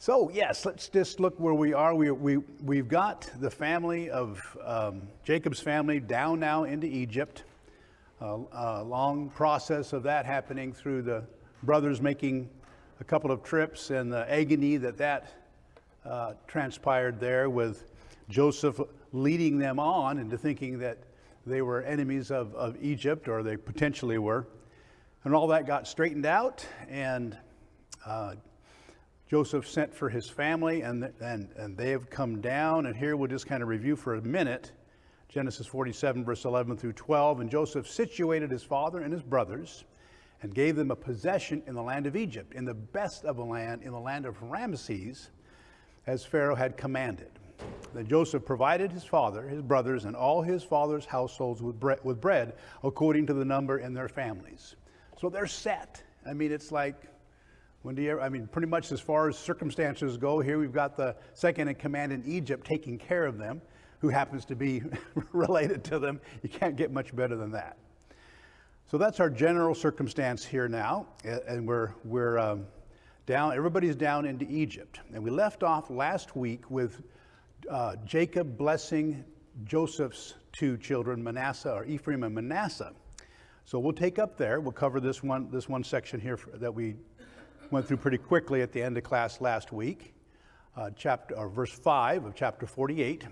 So yes, let's just look where we are. We've got the family of Jacob's family down now into Egypt. A long process of that happening through the brothers making a couple of trips and the agony that transpired there, with Joseph leading them on into thinking that they were enemies of Egypt, or they potentially were. And all that got straightened out, and Joseph sent for his family, and they have come down. And here we'll just kind of review for a minute Genesis 47, verse 11 through 12. And Joseph situated his father and his brothers and gave them a possession in the land of Egypt, in the best of the land, in the land of Ramesses, as Pharaoh had commanded. Then Joseph provided his father, his brothers, and all his father's households with bread according to the number in their families. So they're set. I mean, it's like, pretty much as far as circumstances go, here we've got the second in command in Egypt taking care of them, who happens to be related to them. You can't get much better than that. So that's our general circumstance here now, and we're down. Everybody's down into Egypt, and we left off last week with Jacob blessing Joseph's two children, Ephraim and Manasseh. So we'll take up there. We'll cover this one section here that we went through pretty quickly at the end of class last week, verse 5 of chapter 48.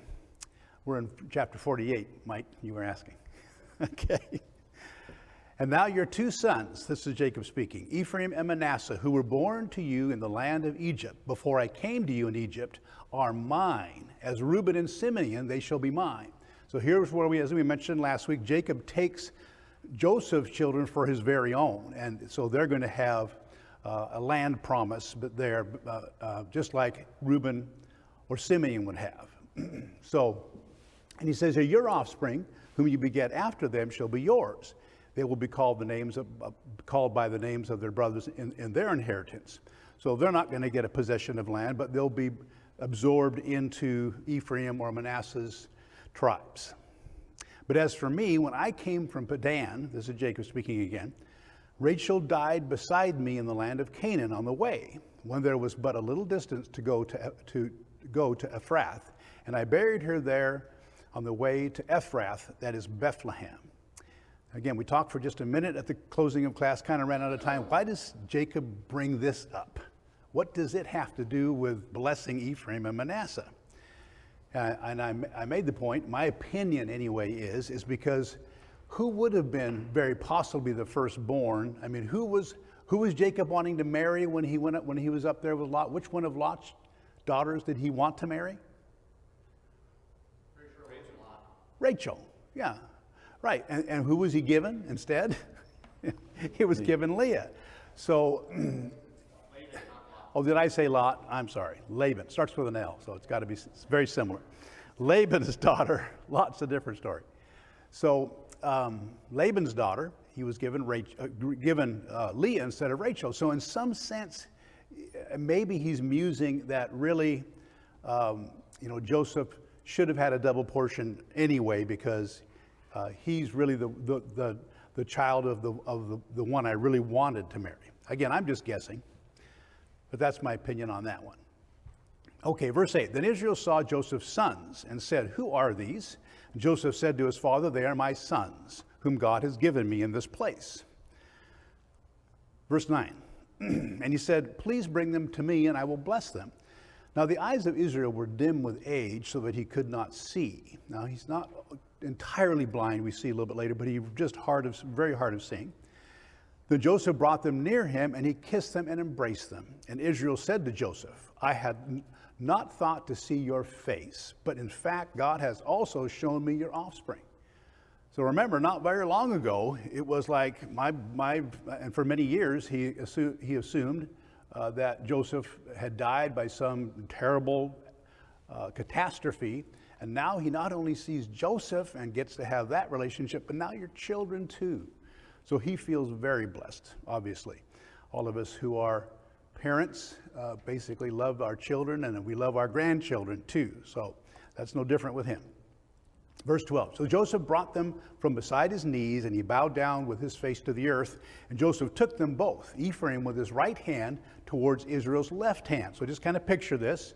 We're in chapter 48, Mike, you were asking. Okay. And now your two sons, this is Jacob speaking, Ephraim and Manasseh, who were born to you in the land of Egypt, before I came to you in Egypt, are mine. As Reuben and Simeon, they shall be mine. So here's where as we mentioned last week, Jacob takes Joseph's children for his very own. And so they're going to have a land promise, but they're just like Reuben or Simeon would have. And he says, your offspring, whom you beget after them, shall be yours. They will be called by the names of their brothers in their inheritance. So they're not going to get a possession of land, but they'll be absorbed into Ephraim or Manasseh's tribes. But as for me, when I came from Padan, this is Jacob speaking again, Rachel died beside me in the land of Canaan on the way, when there was but a little distance to go to Ephrath, and I buried her there on the way to Ephrath, that is Bethlehem. Again, we talked for just a minute at the closing of class, kind of ran out of time. Why does Jacob bring this up? What does it have to do with blessing Ephraim and Manasseh? And I made the point, my opinion anyway is because who would have been very possibly the firstborn? I mean, who was Jacob wanting to marry when he was up there with Lot? Which one of Lot's daughters did he want to marry? Rachel, yeah, right. And who was he given instead? He was given Leah. So, oh, did I say Lot? I'm sorry. Laban. Starts with an L, so it's got to be very similar. Laban's daughter. Lot's a different story. So Laban's daughter, he was given Leah instead of Rachel. So in some sense, maybe he's musing that really, Joseph should have had a double portion anyway, because he's really the child of the one I really wanted to marry. Again, I'm just guessing, but that's my opinion on that one. Okay, verse 8. Then Israel saw Joseph's sons and said, who are these? And Joseph said to his father, they are my sons, whom God has given me in this place. Verse 9. And he said, please bring them to me, and I will bless them. Now the eyes of Israel were dim with age, so that he could not see. Now he's not entirely blind, we see a little bit later, but he's just very hard of seeing. Then Joseph brought them near him, and he kissed them and embraced them. And Israel said to Joseph, I had not thought to see your face, but in fact God has also shown me your offspring. So remember, not very long ago, it was like and for many years he assumed that Joseph had died by some terrible catastrophe. And now he not only sees Joseph and gets to have that relationship, but now your children too. So he feels very blessed, obviously. All of us who are parents basically love our children, and we love our grandchildren too. So that's no different with him. Verse 12, so Joseph brought them from beside his knees, and he bowed down with his face to the earth. And Joseph took them both, Ephraim with his right hand towards Israel's left hand. So just kind of picture this.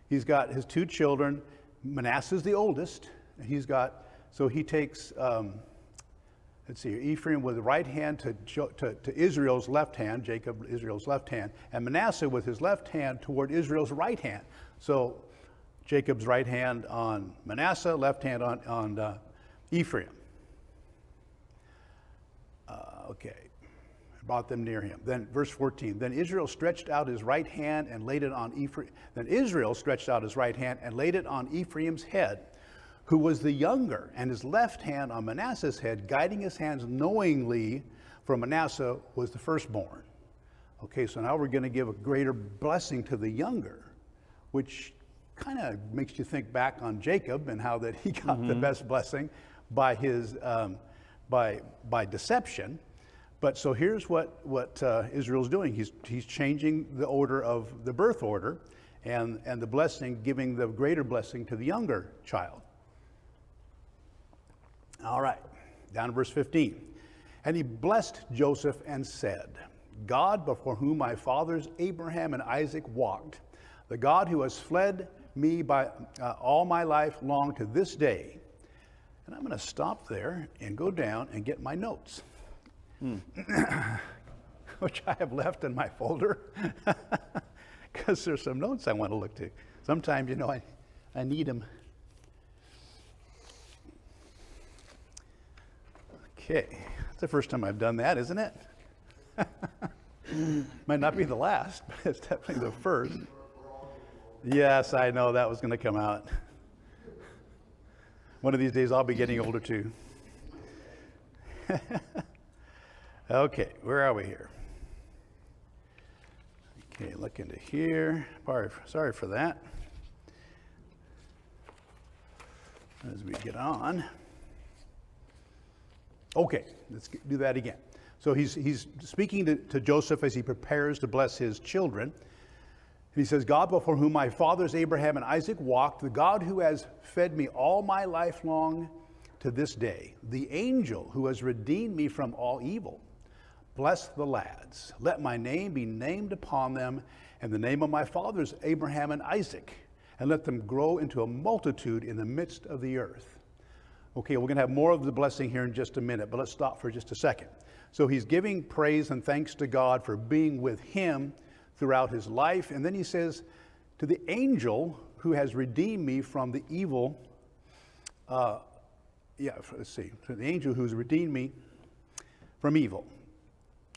He's got his two children. Manasseh's the oldest. So he takes, let's see, Ephraim with the right hand to Israel's left hand, Jacob, Israel's left hand, and Manasseh with his left hand toward Israel's right hand. So Jacob's right hand on Manasseh, left hand on Ephraim. Okay, brought them near him. Then verse 14, then Israel stretched out his right hand and laid it on Ephraim. Then Israel stretched out his right hand and laid it on Ephraim's head, who was the younger, and his left hand on Manasseh's head, guiding his hands knowingly, for Manasseh was the firstborn. Okay, so now we're going to give a greater blessing to the younger, which kind of makes you think back on Jacob and how that he got the best blessing by his by deception. But so here's what Israel's doing. He's changing the order of the birth order, and the blessing, giving the greater blessing to the younger child. All right, down to verse 15. And he blessed Joseph and said, God before whom my fathers Abraham and Isaac walked, the God who has fled me by all my life long to this day. And I'm going to stop there and go down and get my notes, which I have left in my folder, because there's some notes I want to look to. Sometimes, I need them. Okay, that's the first time I've done that, isn't it? Might not be the last, but it's definitely the first. Yes, I know that was going to come out. One of these days I'll be getting older too. Okay, where are we here? Okay, look into here. Sorry for that. As we get on. Okay, let's do that again. So he's speaking to Joseph as he prepares to bless his children. He says, God before whom my fathers Abraham and Isaac walked, the God who has fed me all my life long to this day, the angel who has redeemed me from all evil. Bless the lads. Let my name be named upon them, and the name of my fathers Abraham and Isaac, and let them grow into a multitude in the midst of the earth. Okay, we're going to have more of the blessing here in just a minute, but let's stop for just a second. So he's giving praise and thanks to God for being with him throughout his life. And then he says, to the angel who has redeemed me from the evil, to the angel who's redeemed me from evil.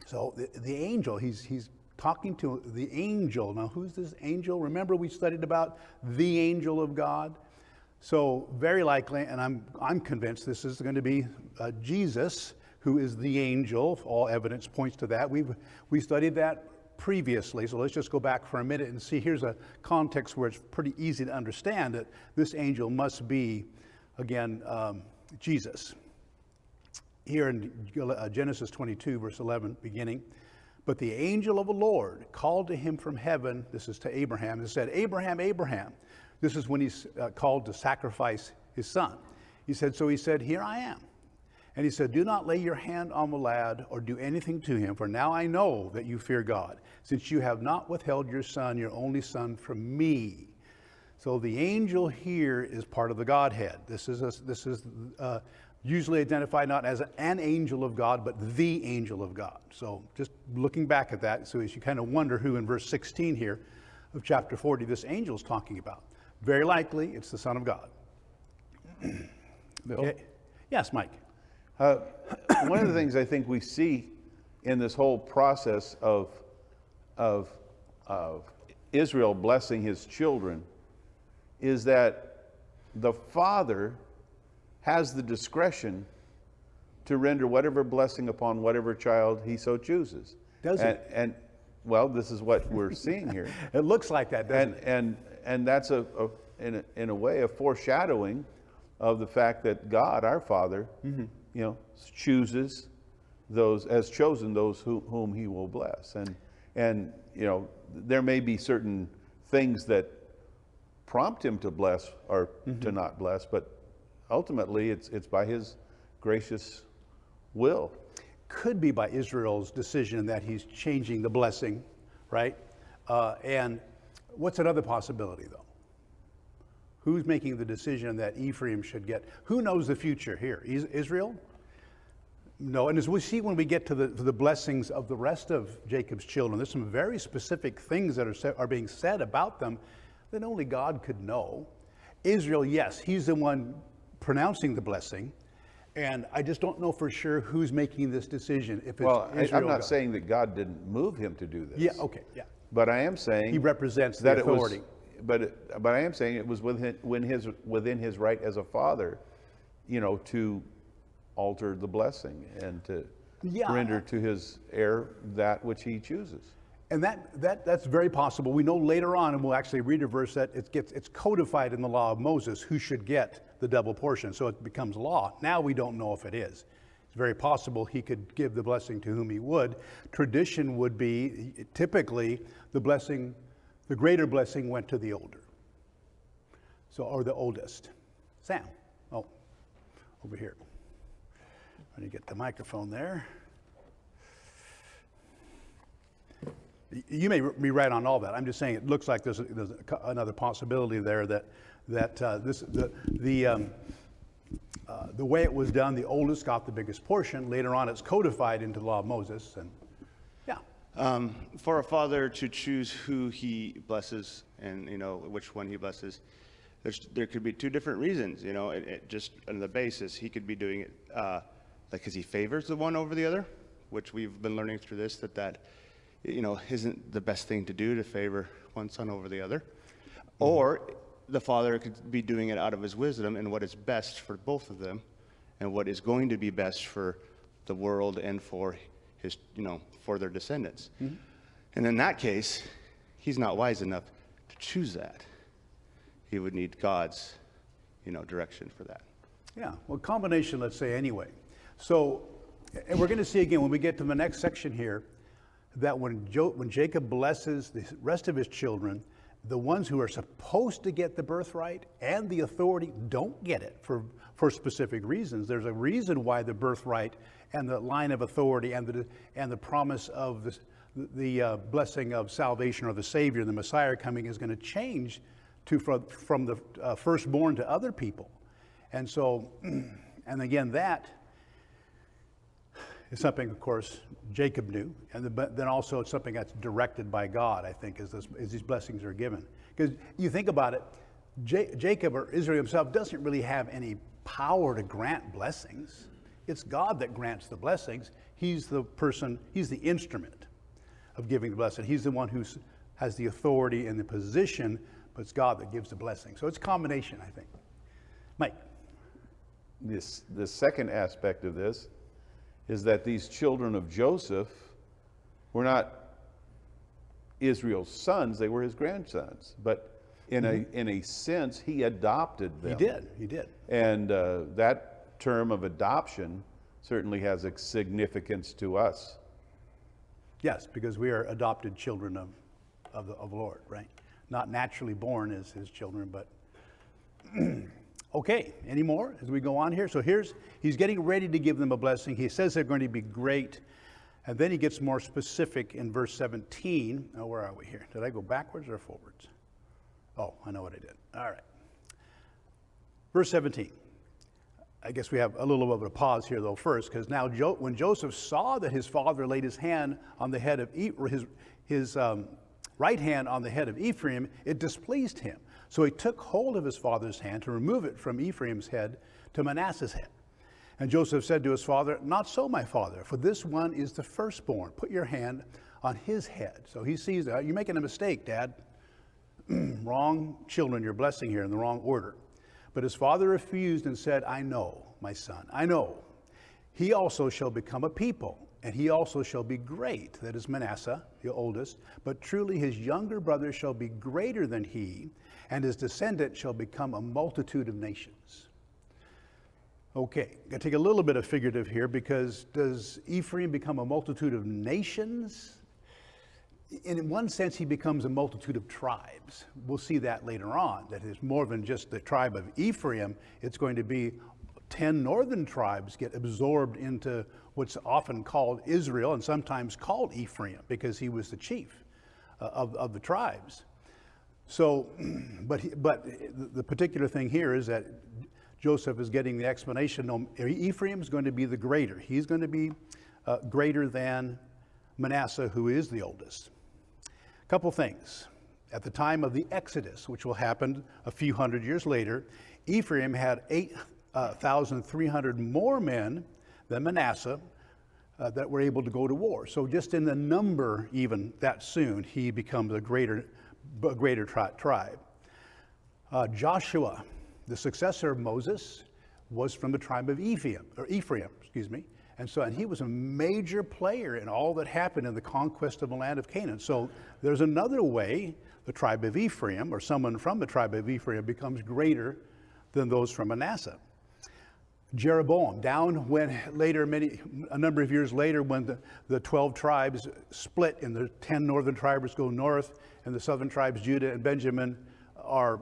So the angel, he's talking to the angel. Now, who's this angel? Remember we studied about the angel of God? So very likely, and I'm convinced this is going to be Jesus, who is the angel. All evidence points to that. We studied that previously, so let's just go back for a minute and see. Here's a context where it's pretty easy to understand that this angel must be, again, Jesus. Here in Genesis 22, verse 11, beginning, but the angel of the Lord called to him from heaven, this is to Abraham, and said, Abraham, Abraham. This is when he's called to sacrifice his son. He said, here I am. And he said, do not lay your hand on the lad or do anything to him, for now I know that you fear God, since you have not withheld your son, your only son, from me. So the angel here is part of the Godhead. This is usually identified not as an angel of God, but the angel of God. So just looking back at that, so as you kind of wonder who in verse 16 here of chapter 40 this angel is talking about. Very likely it's the Son of God. Okay. Yes, Mike. One of the things I think we see in this whole process of Israel blessing his children is that the father has the discretion to render whatever blessing upon whatever child he so chooses. Does he? And well, this is what we're seeing here. It looks like that, doesn't it? And that's in a way a foreshadowing of the fact that God, our Father, chooses has chosen those whom he will bless. And there may be certain things that prompt him to bless or to not bless, but ultimately it's by his gracious will. Could be by Israel's decision that he's changing the blessing, right? And what's another possibility, though? Who's making the decision that Ephraim should get? Who knows the future here? Israel? No. And as we see when we get to the blessings of the rest of Jacob's children, there's some very specific things that are being said about them that only God could know. Israel, yes, he's the one pronouncing the blessing. And I just don't know for sure who's making this decision. If it's Israel, I'm not saying that God didn't move him to do this. Yeah, okay, yeah. But I am saying He represents the authority. But I am saying it was within his right as a father, to alter the blessing and to render to his heir that which he chooses. And that's very possible. We know later on, and we'll actually read a verse that it's codified in the law of Moses who should get the double portion, so it becomes law. Now we don't know if it is. It's very possible he could give the blessing to whom he would. Tradition would be typically the greater blessing went to the older. Or the oldest. Sam. Oh, over here. Let me get the microphone there. You may be right on all that. I'm just saying it looks like there's another possibility there that the way it was done, the oldest got the biggest portion. Later on, it's codified into the law of Moses, and yeah. For a father to choose who he blesses and which one he blesses, there could be two different reasons. It just on the basis he could be doing it because he favors the one over the other, which we've been learning through this that isn't the best thing to do, to favor one son over the other. Or the father could be doing it out of his wisdom and what is best for both of them and what is going to be best for the world and for his, for their descendants. Mm-hmm. And in that case, he's not wise enough to choose that. He would need God's, direction for that. Yeah, well, combination, let's say, anyway. So, and we're going to see again when we get to the next section here, that when Jacob blesses the rest of his children, the ones who are supposed to get the birthright and the authority don't get it for specific reasons. There's a reason why the birthright and the line of authority and the promise of the blessing of salvation or the Savior, the Messiah coming, is going to change from the firstborn to other people. And so, and again, that is something, of course, Jacob knew, but then also it's something that's directed by God, I think, as these blessings are given. Because you think about it, Jacob or Israel himself doesn't really have any power to grant blessings. It's God that grants the blessings. He's the instrument of giving the blessing. He's the one who has the authority and the position, but it's God that gives the blessing. So it's a combination, I think. Mike. The second aspect of this is that these children of Joseph were not Israel's sons, they were his grandsons. But in a sense, he adopted them. He did. And that term of adoption certainly has a significance to us. Yes, because we are adopted children of the Lord, right? Not naturally born as his children, but okay, any more as we go on here? So he's getting ready to give them a blessing. He says they're going to be great. And then he gets more specific in verse 17. Oh, where are we here? Did I go backwards or forwards? Oh, I know what I did. All right. Verse 17. I guess we have a little bit of a pause here, though, first, because now when Joseph saw that his father laid his hand on the head of his right hand on the head of Ephraim, it displeased him. So he took hold of his father's hand to remove it from Ephraim's head to Manasseh's head. And Joseph said to his father, "Not so, my father, for this one is the firstborn. Put your hand on his head." So he sees that. You're making a mistake, Dad. Wrong children you're blessing here in the wrong order. But his father refused and said, "I know, my son, I know. He also shall become a people, and he also shall be great." That is Manasseh, the oldest. "But truly his younger brother shall be greater than he, and his descendant shall become a multitude of nations." Okay, got to take a little bit of figurative here, because does Ephraim become a multitude of nations? in one sense, he becomes a multitude of tribes. We'll see that later on, that it's more than just the tribe of Ephraim. It's going to be 10 northern tribes get absorbed into what's often called Israel and sometimes called Ephraim because he was the chief of the tribes. So, but the particular thing here is that Joseph is getting the explanation. Ephraim is going to be the greater. He's going to be greater than Manasseh, who is the oldest. A couple things. At the time of the Exodus, which will happen a few hundred years later, Ephraim had 8,300 more men than Manasseh that were able to go to war. So just in the number, even that soon, he becomes a greater tribe. Joshua, the successor of Moses, was from the tribe of Ephraim, and he was a major player in all that happened in the conquest of the land of Canaan. So there's another way the tribe of Ephraim, or someone from the tribe of Ephraim, becomes greater than those from Manasseh. Jeroboam, down when later, a number of years later, when the 12 tribes split and the 10 northern tribes go north, and the southern tribes, Judah and Benjamin, are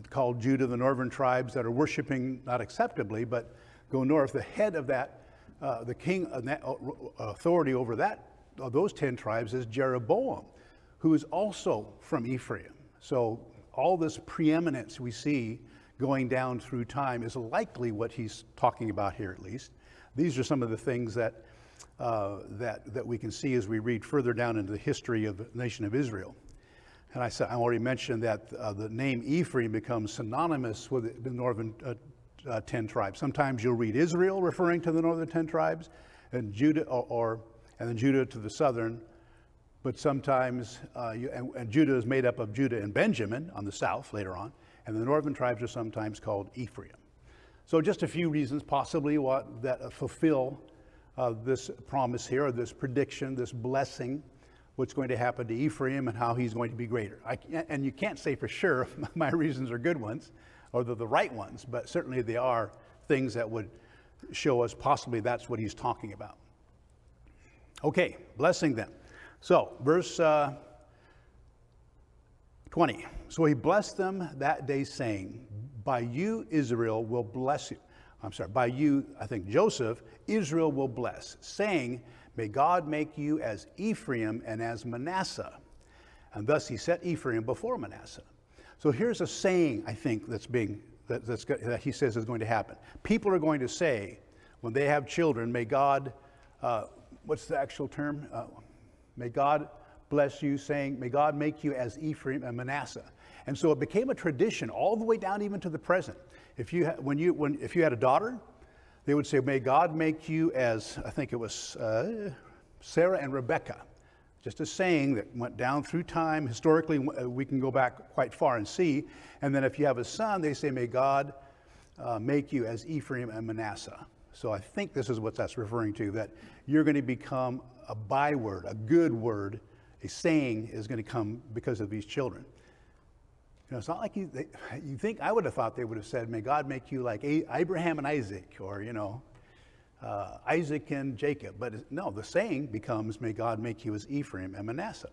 called Judah, the northern tribes that are worshiping not acceptably, but go north. The head of that, the king of that authority over those 10 tribes is Jeroboam, who is also from Ephraim. So all this preeminence we see going down through time is likely what he's talking about here, at least. These are some of the things that we can see as we read further down into the history of the nation of Israel. And I already mentioned that the name Ephraim becomes synonymous with the northern 10 tribes. Sometimes you'll read Israel referring to the northern 10 tribes, and Judah, and then Judah to the southern. But sometimes, and Judah is made up of Judah and Benjamin on the south later on, and the northern tribes are sometimes called Ephraim. So just a few reasons possibly that fulfill this promise here, or this prediction, this blessing, what's going to happen to Ephraim and how he's going to be greater. And you can't say for sure if my reasons are good ones or they're the right ones, but certainly they are things that would show us possibly that's what he's talking about. Okay, blessing them. So, verse 20. So he blessed them that day, saying, by you Israel will bless you. By you, I think Joseph, Israel will bless, saying, may God make you as Ephraim and as Manasseh. And thus he set Ephraim before Manasseh. So here's a saying, I think, that he says is going to happen. People are going to say, when they have children, may God, what's the actual term? May God bless you, saying, may God make you as Ephraim and Manasseh. And so it became a tradition all the way down even to the present. If you had a daughter, they would say, may God make you as, I think it was Sarah and Rebekah. Just a saying that went down through time. Historically, we can go back quite far and see. And then if you have a son, they say, may God make you as Ephraim and Manasseh. So I think this is what that's referring to, that you're going to become a byword, a good word, a saying is going to come because of these children. You know, it's not like you think, I would have thought they would have said, may God make you like Abraham and Isaac, or, Isaac and Jacob. But no, the saying becomes, may God make you as Ephraim and Manasseh.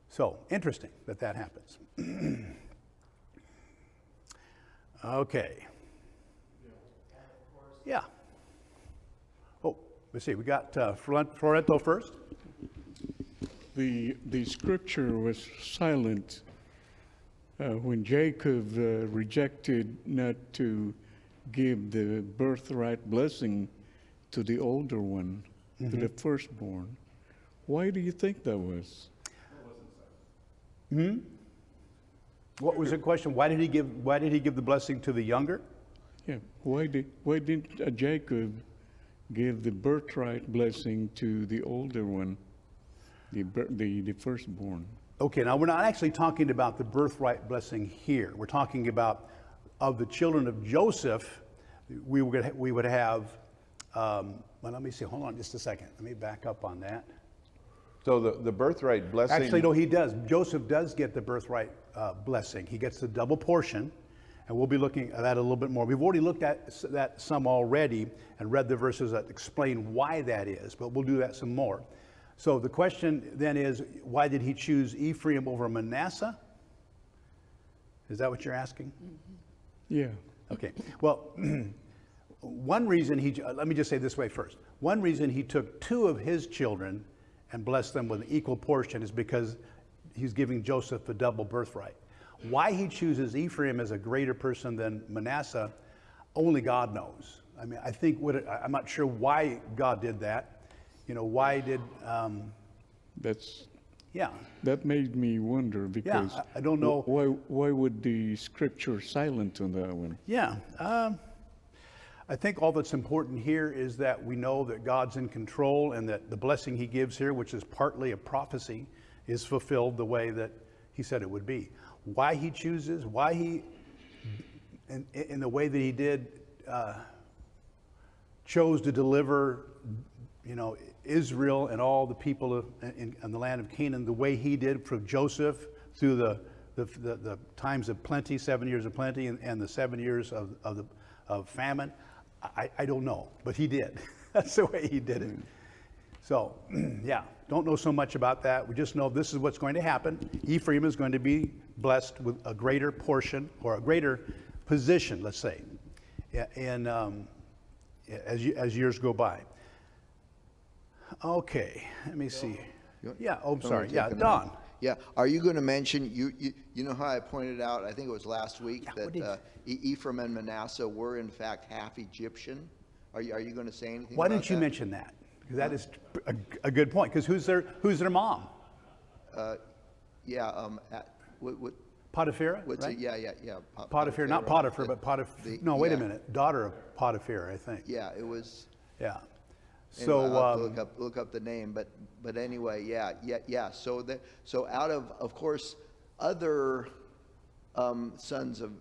So, interesting that happens. Okay. Yeah. Oh, let's see, we got Florento first. The scripture was silent when Jacob rejected not to give the birthright blessing to the older one, to the firstborn. Why do you think that was? What was the question? Why did he give the blessing to the younger? Yeah. Why didn't Jacob give the birthright blessing to the older one, the firstborn? Okay, now we're not actually talking about the birthright blessing here. We're talking about of the children of Joseph. We would have. Well, let me see. Hold on just a second. Let me back up on that. So the birthright blessing. Actually, no, he does. Joseph does get the birthright blessing. He gets the double portion, and we'll be looking at that a little bit more. We've already looked at that some already and read the verses that explain why that is, but we'll do that some more. So the question then is, why did he choose Ephraim over Manasseh? Is that what you're asking? Yeah. Okay. Well, one reason let me just say this way first. One reason he took 2 of his children and blessed them with an equal portion is because he's giving Joseph a double birthright. Why he chooses Ephraim as a greater person than Manasseh, only God knows. I mean, I think I'm not sure why God did that. You know, why did, yeah. That made me wonder because I don't know. Why would the scripture silent on that one? Yeah. I think all that's important here is that we know that God's in control and that the blessing he gives here, which is partly a prophecy, is fulfilled the way that he said it would be. Why he chooses, why he, in the way that he did, chose to deliver, you know, Israel and all the people in the land of Canaan the way he did for Joseph through the times of plenty, 7 years of plenty, and the 7 years of famine. I don't know, but he did. That's the way he did it. So, yeah, don't know so much about that. We just know this is what's going to happen. Ephraim is going to be blessed with a greater portion or a greater position, let's say, as years go by. Okay, let me see. Yeah, oh, I'm sorry. Yeah, Don. Yeah, are you going to mention, you know how I pointed out, I think it was last week, that Ephraim and Manasseh were in fact half Egyptian? Are you going to say anything Why about didn't you that? mention that? Because that is a good point. Because who's their mom? What, Potiphar, what's right? it? Yeah. Potiphar, not Potiphar, but Potiphar. No, wait a yeah. minute. Daughter of Potiphar, I think. Yeah, it was. Yeah. Anyway, So I'll have to look up the name, but anyway, yeah. So out of course, other sons of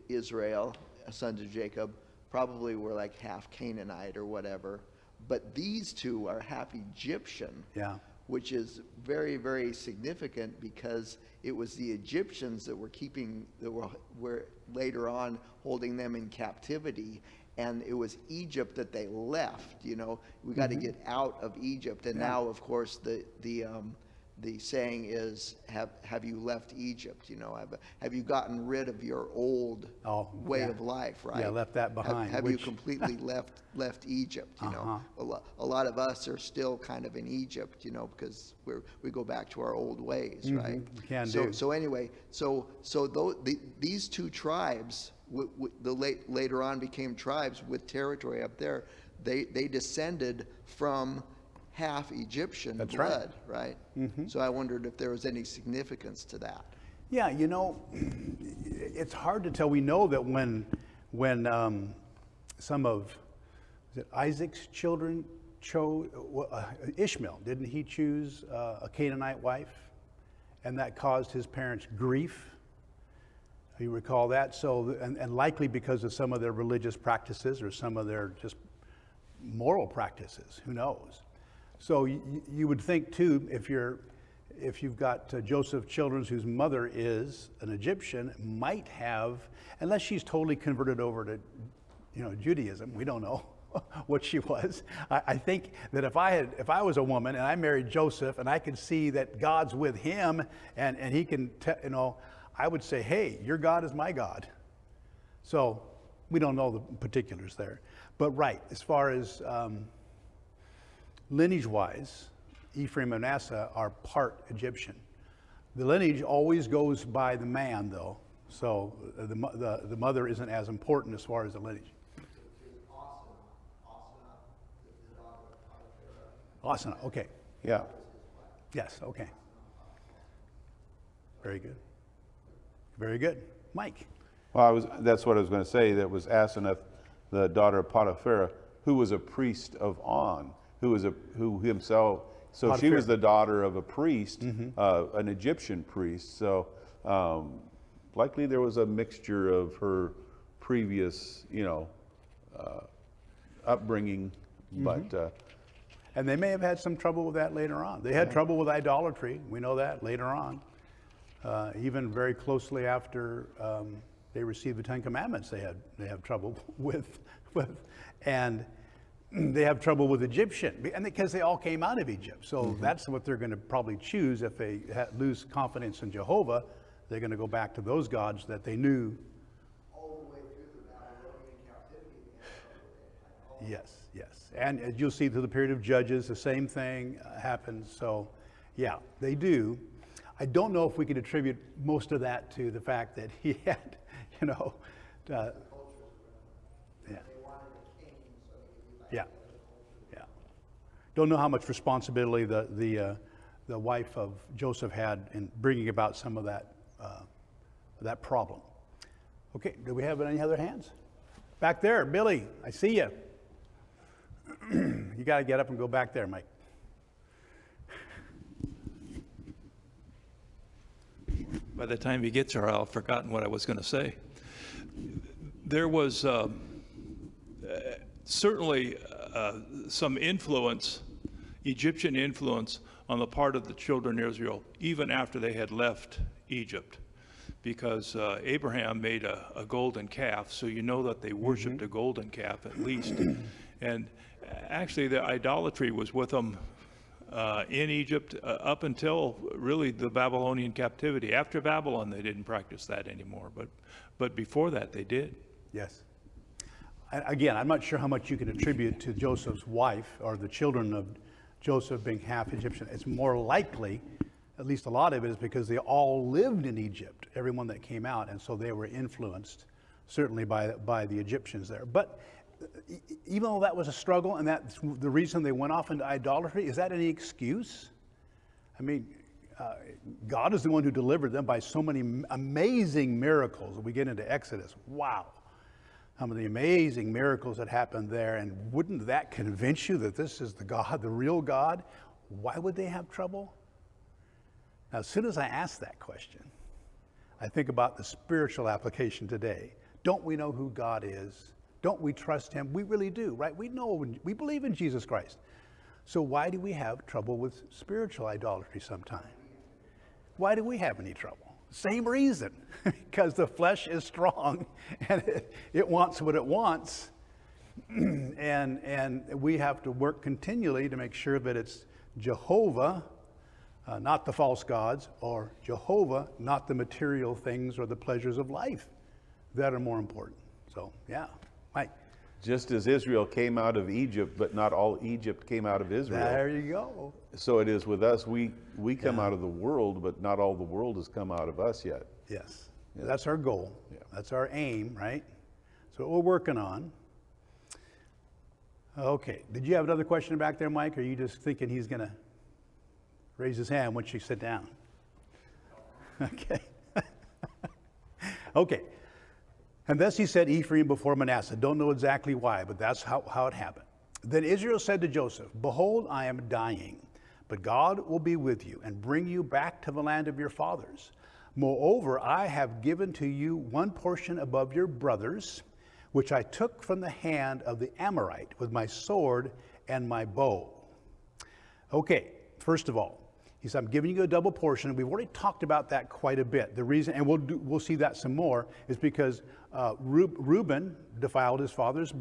Israel, sons of Jacob, probably were like half Canaanite or whatever, but these 2 are half Egyptian. Yeah. Which is very, very significant because it was the Egyptians that were later on holding them in captivity. And it was Egypt that they left. You know, we got to get out of Egypt. And now, of course, the saying is, have you left Egypt? You know, have you gotten rid of your old way of life? Right? Yeah, left that behind. Have you completely left Egypt? You know, a lot of us are still kind of in Egypt. You know, because we go back to our old ways, right? So anyway, these 2 tribes. Later on became tribes with territory up there. They descended from half Egyptian blood, right? Mm-hmm. So I wondered if there was any significance to that. Yeah, you know, it's hard to tell. We know that when some of Isaac's children chose Ishmael, didn't he choose a Canaanite wife, and that caused his parents grief? You recall that? So, and likely because of some of their religious practices or some of their just moral practices, who knows? So you would think too, if you've got Joseph's children whose mother is an Egyptian, might have, unless she's totally converted over to, Judaism, we don't know what she was. I think that if I was a woman and I married Joseph and I could see that God's with him and he can, I would say, hey, your God is my God. So we don't know the particulars there. But right, as far as lineage-wise, Ephraim and Manasseh are part Egyptian. The lineage always goes by the man, though. So the mother isn't as important as far as the lineage. Asana, okay. Yeah. Yes, okay. Very good. Very good. Mike. Well, that's what I was going to say. That was Asenath, the daughter of Potiphar, who was a priest of On, who himself. So Potiphar. she was the daughter of a priest, an Egyptian priest. So likely there was a mixture of her previous, upbringing, but. And they may have had some trouble with that later on. They had trouble with idolatry. We know that later on. Even very closely after they received the Ten Commandments, they have trouble with. And they have trouble with Egyptian, and because they all came out of Egypt. So that's what they're going to probably choose if they lose confidence in Jehovah. They're going to go back to those gods that they knew. All the way through the Babylonian captivity. Yes, yes. And as you'll see through the period of Judges, the same thing happens. So, yeah, they do. I don't know if we can attribute most of that to the fact that he had, yeah. Yeah, yeah. Don't know how much responsibility the wife of Joseph had in bringing about some of that problem. Okay, do we have any other hands? Back there, Billy, I see you. You got to get up and go back there, Mike. By the time he gets there, I'll have forgotten what I was going to say. There was certainly some influence, Egyptian influence, on the part of the children of Israel, even after they had left Egypt, because Abraham made a golden calf, so you know that they worshipped a golden calf at least. And actually, the idolatry was with them in Egypt up until really the Babylonian captivity. After Babylon, they didn't practice that anymore, but before that, they did. Yes. Again, I'm not sure how much you can attribute to Joseph's wife or the children of Joseph being half Egyptian. It's more likely, at least a lot of it, is because they all lived in Egypt, everyone that came out, and so they were influenced certainly by the Egyptians there. But even though that was a struggle and that's the reason they went off into idolatry, is that any excuse? I mean, God is the one who delivered them by so many amazing miracles. We get into Exodus. Wow. Some of the amazing miracles that happened there. And wouldn't that convince you that this is the God, the real God? Why would they have trouble? Now, as soon as I ask that question, I think about the spiritual application today. Don't we know who God is? Don't we trust him? We really do, right? We know, we believe in Jesus Christ. So why do we have trouble with spiritual idolatry sometimes? Why do we have any trouble? Same reason, because the flesh is strong and it wants what it wants. And we have to work continually to make sure that it's Jehovah, not the false gods, or Jehovah, not the material things or the pleasures of life that are more important. So, yeah, Mike. Just as Israel came out of Egypt, but not all Egypt came out of Israel. There you go. So it is with us. We come out of the world, but not all the world has come out of us yet. Yes. Yeah. That's our goal. Yeah. That's our aim, right? So what we're working on. Okay. Did you have another question back there, Mike? Or are you just thinking he's going to raise his hand once you sit down? Okay. Okay. And thus he said Ephraim before Manasseh. Don't know exactly why, but that's how it happened. Then Israel said to Joseph, behold, I am dying, but God will be with you and bring you back to the land of your fathers. Moreover, I have given to you one portion above your brothers, which I took from the hand of the Amorite with my sword and my bow. Okay, first of all, he said, I'm giving you a double portion. We've already talked about that quite a bit. The reason, and we'll see that some more, is because Reuben defiled his father's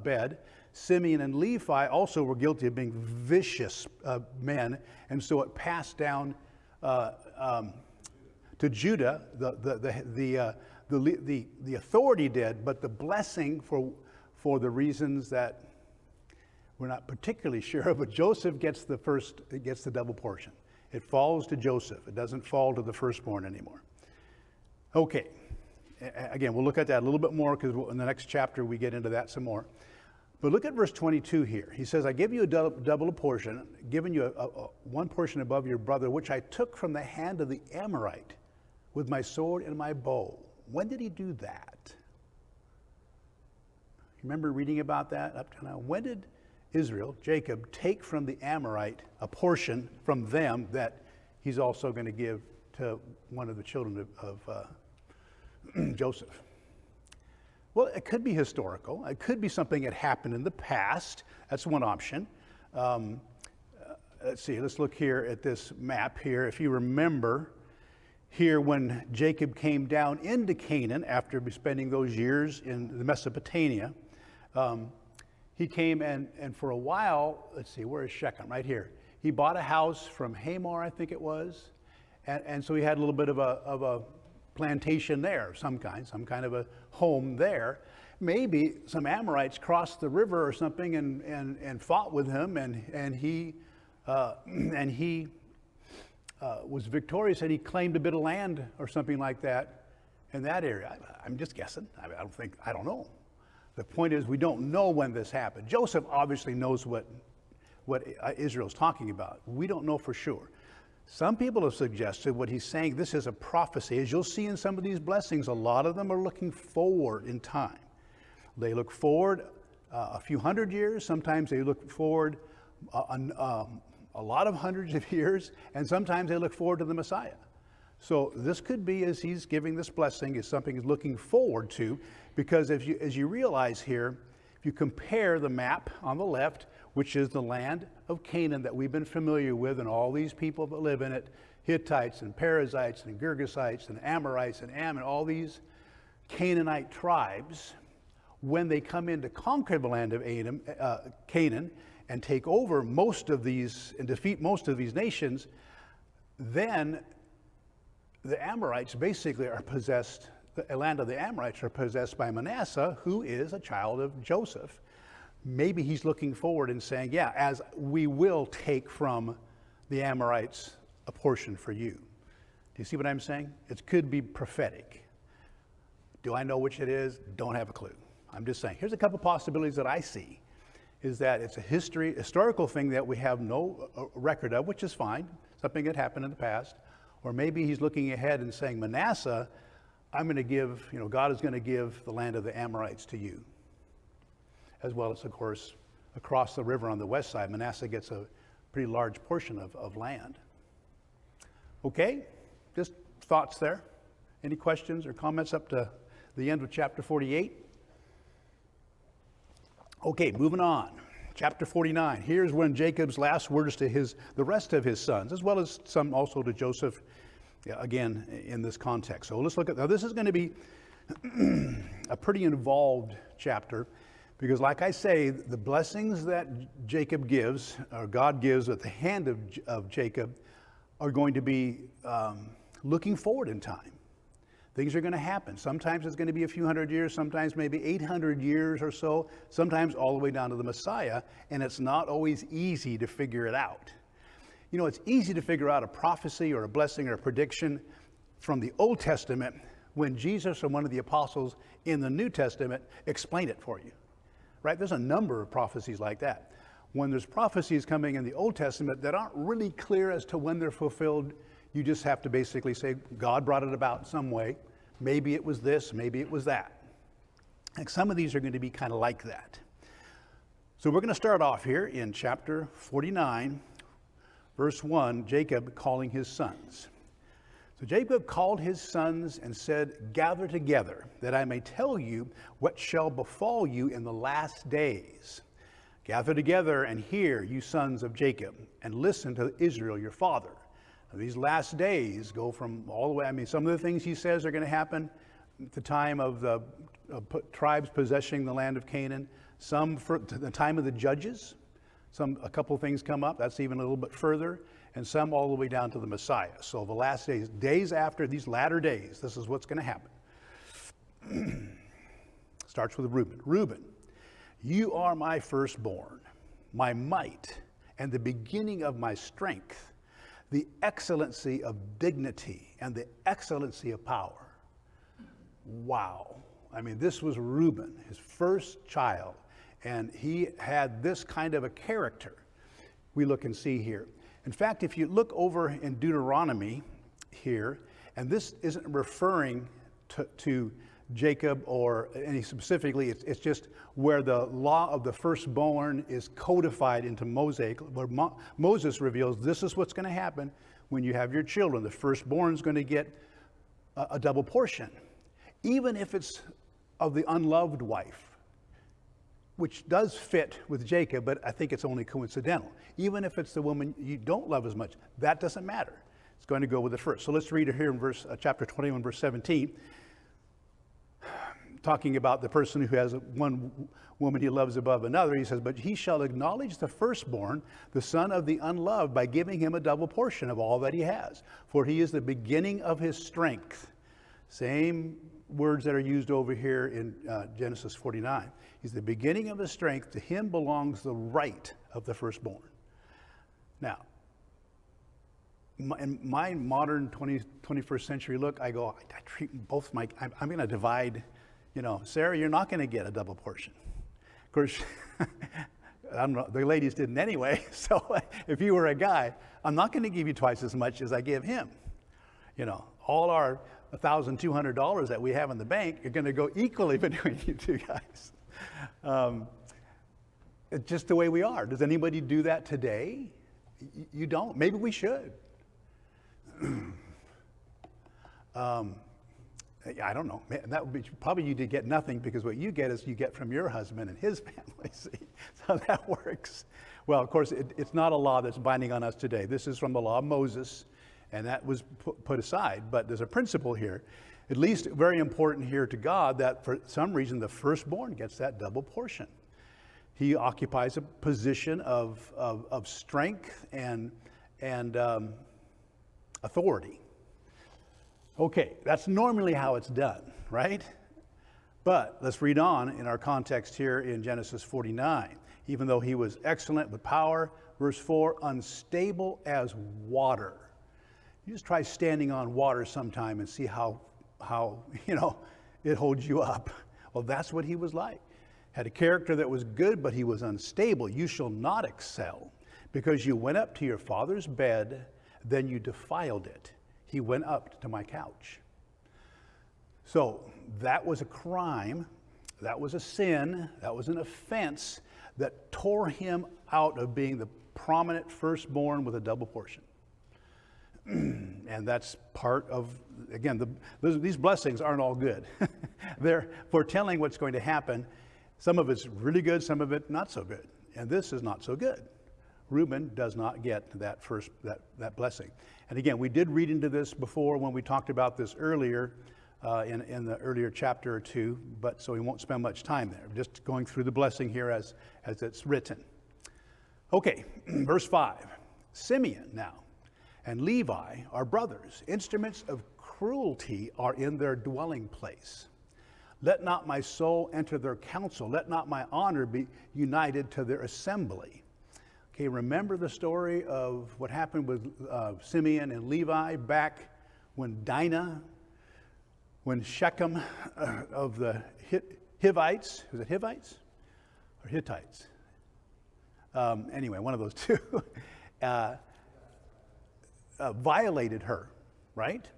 bed. Simeon and Levi also were guilty of being vicious men, and so it passed down to Judah. The authority did, but the blessing for the reasons that we're not particularly sure, but Joseph gets the double portion. It falls to Joseph. It doesn't fall to the firstborn anymore. Okay. Again, we'll look at that a little bit more because in the next chapter we get into that some more. But look at verse 22 here. He says, I give you a double portion, giving you one portion above your brother, which I took from the hand of the Amorite with my sword and my bow. When did he do that? Remember reading about that up to now? When did Israel, Jacob, take from the Amorite a portion from them that he's also going to give to one of the children of Joseph? Well, it could be historical. It could be something that happened in the past. That's one option. Let's see, let's look here at this map here. If you remember here when Jacob came down into Canaan after spending those years in Mesopotamia, he came and for a while, let's see, where is Shechem? Right here. He bought a house from Hamor, I think it was. And so he had a little bit of a plantation there of some kind of a home there. Maybe some Amorites crossed the river or something and fought with him, and he was victorious, and he claimed a bit of land or something like that in that area. I'm just guessing. I don't know. The point is, we don't know when this happened. Joseph obviously knows what Israel's talking about. We don't know for sure. Some people have suggested what he's saying, this is a prophecy. As you'll see in some of these blessings, a lot of them are looking forward in time. They look forward a few hundred years. Sometimes they look forward a lot of hundreds of years, and sometimes they look forward to the Messiah. So this could be, as he's giving this blessing, is something he's looking forward to, because as you realize here, if you compare the map on the left, which is the land of Canaan that we've been familiar with, and all these people that live in it, Hittites and Perizzites and Girgashites and Amorites and Ammon, all these Canaanite tribes, when they come in to conquer the land of Canaan and take over most of these and defeat most of these nations, then the Amorites basically are possessed, the land of the Amorites are possessed by Manasseh, who is a child of Joseph. Maybe he's looking forward and saying, yeah, as we will take from the Amorites a portion for you. Do you see what I'm saying? It could be prophetic. Do I know which it is? Don't have a clue. I'm just saying. Here's a couple possibilities that I see, is that it's a historical thing that we have no record of, which is fine, something that happened in the past. Or maybe he's looking ahead and saying, Manasseh, I'm going to give, God is going to give the land of the Amorites to you. As well as, of course, across the river on the west side, Manasseh gets a pretty large portion of land. Okay, just thoughts there. Any questions or comments up to the end of chapter 48? Okay, moving on. Chapter 49. Here's when Jacob's last words to the rest of his sons, as well as some also to Joseph, again, in this context. So let's look at, now this is going to be a pretty involved chapter, because like I say, the blessings that Jacob gives, or God gives at the hand of Jacob, are going to be looking forward in time. Things are going to happen. Sometimes it's going to be a few hundred years, sometimes maybe 800 years or so, sometimes all the way down to the Messiah, and it's not always easy to figure it out. It's easy to figure out a prophecy or a blessing or a prediction from the Old Testament when Jesus or one of the apostles in the New Testament explain it for you, right? There's a number of prophecies like that. When there's prophecies coming in the Old Testament that aren't really clear as to when they're fulfilled, you just have to basically say, God brought it about some way. Maybe it was this, maybe it was that. And some of these are going to be kind of like that. So we're going to start off here in chapter 49, verse 1, Jacob calling his sons. So Jacob called his sons and said, gather together, that I may tell you what shall befall you in the last days. Gather together and hear, you sons of Jacob, and listen to Israel your father. Now, these last days go from all the way, some of the things he says are going to happen at the time of the tribes possessing the land of Canaan, some for the time of the judges, a couple of things come up, that's even a little bit further, and some all the way down to the Messiah. So the last days after these latter days, this is what's going to happen. Starts with Reuben. Reuben, you are my firstborn, my might, and the beginning of my strength, the excellency of dignity and the excellency of power. Wow. This was Reuben, his first child, and he had this kind of a character we look and see here. In fact, if you look over in Deuteronomy here, and this isn't referring to Jacob or any specifically, it's just where the law of the firstborn is codified into Mosaic, where Moses reveals this is what's going to happen when you have your children. The firstborn is going to get a double portion, even if it's of the unloved wife, which does fit with Jacob, but I think it's only coincidental. Even if it's the woman you don't love as much, that doesn't matter. It's going to go with the first. So let's read it here in chapter 21, verse 17. talking about the person who has one woman he loves above another. He says, but he shall acknowledge the firstborn, the son of the unloved, by giving him a double portion of all that he has. For he is the beginning of his strength. Same words that are used over here in Genesis 49. He's the beginning of his strength. To him belongs the right of the firstborn. Now, in my modern 21st century look, I go, I treat both my, I'm going to divide, Sarah, you're not going to get a double portion. Of course, I don't know, the ladies didn't anyway. So if you were a guy, I'm not going to give you twice as much as I give him. All our $1,200 that we have in the bank are going to go equally between you two guys. It's just the way we are. Does anybody do that today? You don't. Maybe we should. I don't know. That would be probably you did get nothing, because what you get is you get from your husband and his family. See, so that works. Well, of course, it's not a law that's binding on us today. This is from the law of Moses, and that was put aside. But there's a principle here, at least very important here to God, that for some reason the firstborn gets that double portion. He occupies a position of strength and authority. Okay, that's normally how it's done, right? But let's read on in our context here in Genesis 49. Even though he was excellent with power, verse 4, unstable as water. You just try standing on water sometime and see how it holds you up. Well, that's what he was like. Had a character that was good, but he was unstable. You shall not excel, because you went up to your father's bed, then you defiled it. He went up to my couch. So that was a crime. That was a sin. That was an offense that tore him out of being the prominent firstborn with a double portion. And that's part of, again, these blessings aren't all good. They're foretelling what's going to happen. Some of it's really good, some of it not so good. And this is not so good. Reuben does not get that blessing. And again, we did read into this before when we talked about this earlier in the earlier chapter or two, but so we won't spend much time there. Just going through the blessing here as it's written. Okay, verse 5. Simeon now and Levi are brothers. Instruments of cruelty are in their dwelling place. Let not my soul enter their council. Let not my honor be united to their assembly. Okay, remember the story of what happened with Simeon and Levi back when when Shechem of the Hivites, was it Hivites or Hittites? Anyway, one of those two, violated her, right?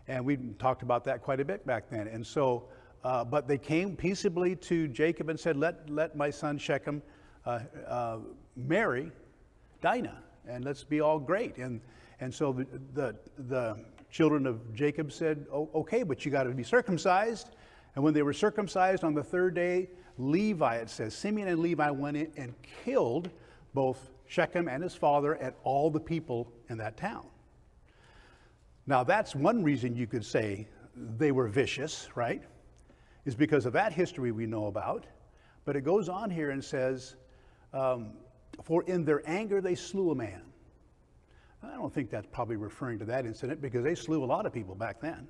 And we talked about that quite a bit back then. And so, but they came peaceably to Jacob and said, let my son Shechem marry Dinah, and let's be all great. And so the children of Jacob said, oh, okay, but you got to be circumcised. And when they were circumcised on the third day, Levi, it says, Simeon and Levi went in and killed both Shechem and his father and all the people in that town. Now that's one reason you could say they were vicious, right? Is because of that history we know about. But it goes on here and says, for in their anger they slew a man. I don't think that's probably referring to that incident, because they slew a lot of people back then.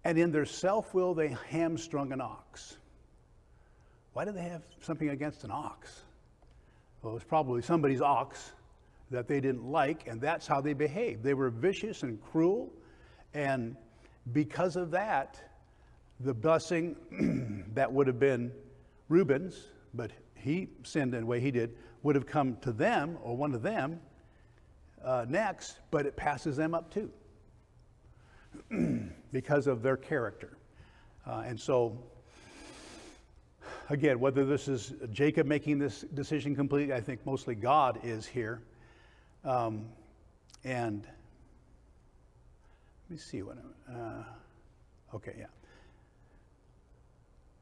And in their self-will they hamstrung an ox. Why did they have something against an ox? Well, it was probably somebody's ox that they didn't like, and that's how they behaved. They were vicious and cruel, and because of that, the blessing that would have been Reuben's, but he sinned in the way he did, would have come to them, or one of them, next, but it passes them up too because of their character. And so, again, whether this is Jacob making this decision completely, I think mostly God is here. And let me see what okay, yeah.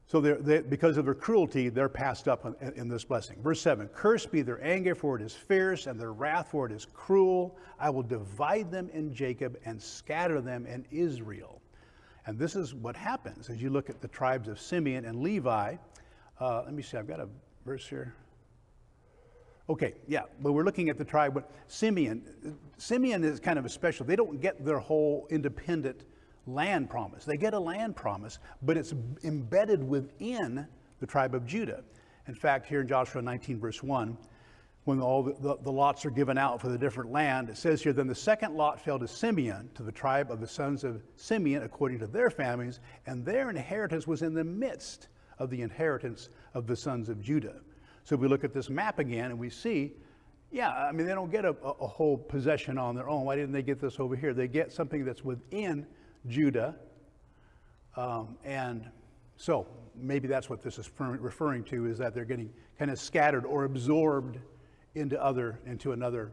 So because of their cruelty, they're passed up in this blessing. Verse 7, cursed be their anger, for it is fierce, and their wrath, for it is cruel. I will divide them in Jacob and scatter them in Israel. And this is what happens as you look at the tribes of Simeon and Levi. Let me see, I've got a verse here. Okay, yeah, but we're looking at the tribe, but Simeon is kind of a special. They don't get their whole independent land promise. They get a land promise, but it's embedded within the tribe of Judah. In fact, here in Joshua 19, verse 1, when all the lots are given out for the different land, it says here, then the second lot fell to Simeon, to the tribe of the sons of Simeon, according to their families, and their inheritance was in the midst of the inheritance of the sons of Judah. So we look at this map again and we see, yeah, I mean, they don't get a whole possession on their own. Why didn't they get this over here? They get something that's within Judah. And so maybe that's what this is referring to, is that they're getting kind of scattered or absorbed into another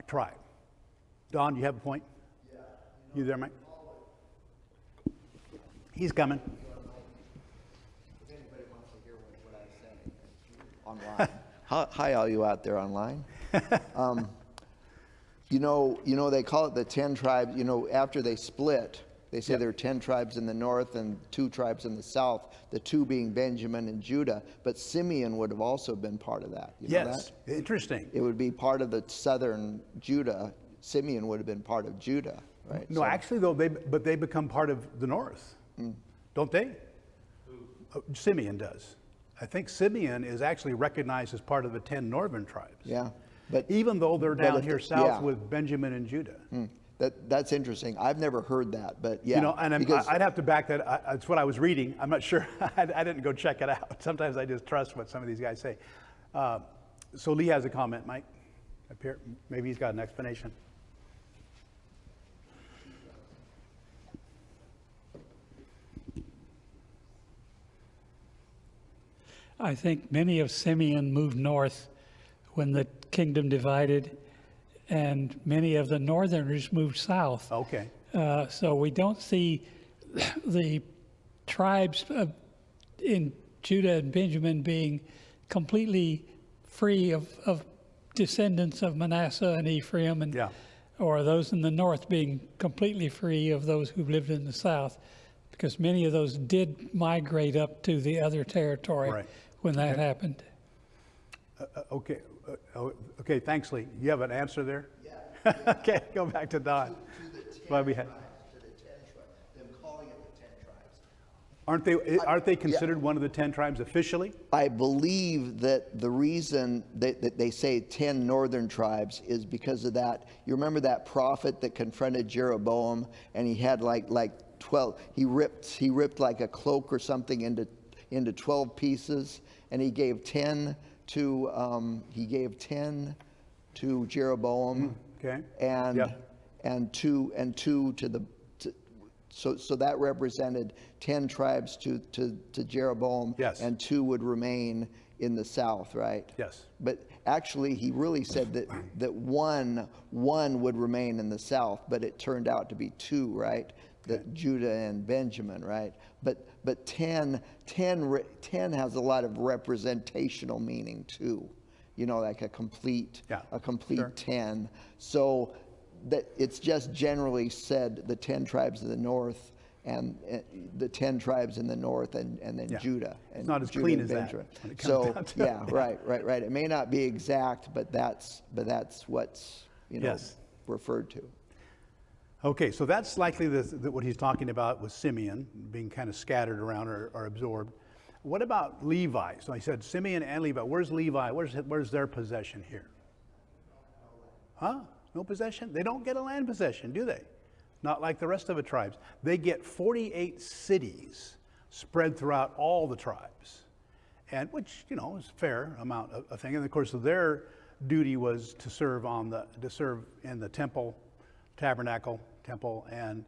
tribe. Don, you have a point? Yeah. You there, Mike? He's coming. Online. Hi, all you out there online. You know, they call it the 10 tribes. You know, after they split, they say there are 10 tribes in the north and 2 tribes in the south, the 2 being Benjamin and Judah. But Simeon would have also been part of that. You know that? Interesting. It would be part of the southern Judah. Simeon would have been part of Judah, right? No, actually, though, they become part of the north, don't they? Simeon does. I think Simeon is actually recognized as part of the 10 northern tribes. Yeah, but even though they're down here south with Benjamin and Judah. That's interesting. I've never heard that, but yeah. You know, and I'd have to back that. That's what I was reading. I'm not sure. I didn't go check it out. Sometimes I just trust what some of these guys say. So Lee has a comment, Mike, up here. Maybe he's got an explanation. I think many of Simeon moved north when the kingdom divided, and many of the northerners moved south. Okay. So we don't see the tribes in Judah and Benjamin being completely free of descendants of Manasseh and Ephraim, and or those in the north being completely free of those who lived in the south, because many of those did migrate up to the other territory when that happened. Okay. Okay, thanks, Lee. You have an answer there? Yeah. Okay, go back to Don. To the 10 tribes, them calling it the 10 tribes. Aren't they considered one of the 10 tribes officially? I believe that the reason that they say 10 northern tribes is because of that. You remember that prophet that confronted Jeroboam, and he had like 12. He ripped like a cloak or something into 12 pieces, and he gave 10 to Jeroboam. Okay. And two to the. So that represented 10 tribes to Jeroboam, and 2 would remain in the south, right? Yes. But actually, he really said that one would remain in the south, but it turned out to be 2, right? That Judah and Benjamin, right? But 10 has a lot of representational meaning too, you know, like a complete 10. So that it's just generally said the 10 tribes of the north and the 10 tribes in the north and then Judah. And it's not as Judah clean and as Benjamin. that. So right. It may not be exact, but that's what's referred to. Okay, so that's likely what he's talking about with Simeon being kind of scattered around or absorbed. What about Levi? So he said Simeon and Levi. Where's Levi? Where's their possession here? Huh? No possession? They don't get a land possession, do they? Not like the rest of the tribes. They get 48 cities spread throughout all the tribes, and which, you know, is a fair amount of thing. And of course, their duty was to serve in the temple, tabernacle, and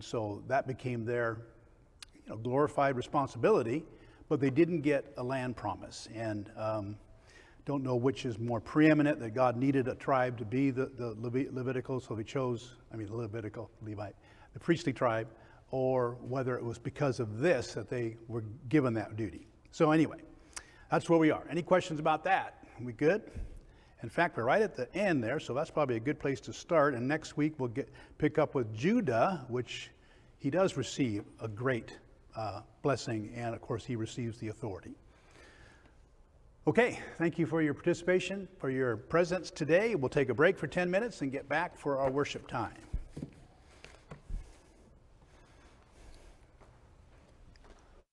so that became their glorified responsibility, but they didn't get a land promise. And don't know which is more preeminent, that God needed a tribe to be the Levitical, so he chose, Levite, the priestly tribe, or whether it was because of this that they were given that duty. So anyway, that's where we are. Any questions about that? We good? In fact, we're right at the end there, so that's probably a good place to start. And next week we'll pick up with Judah, which he does receive a great blessing, and of course he receives the authority. Okay, thank you for your participation, for your presence today. We'll take a break for 10 minutes and get back for our worship time.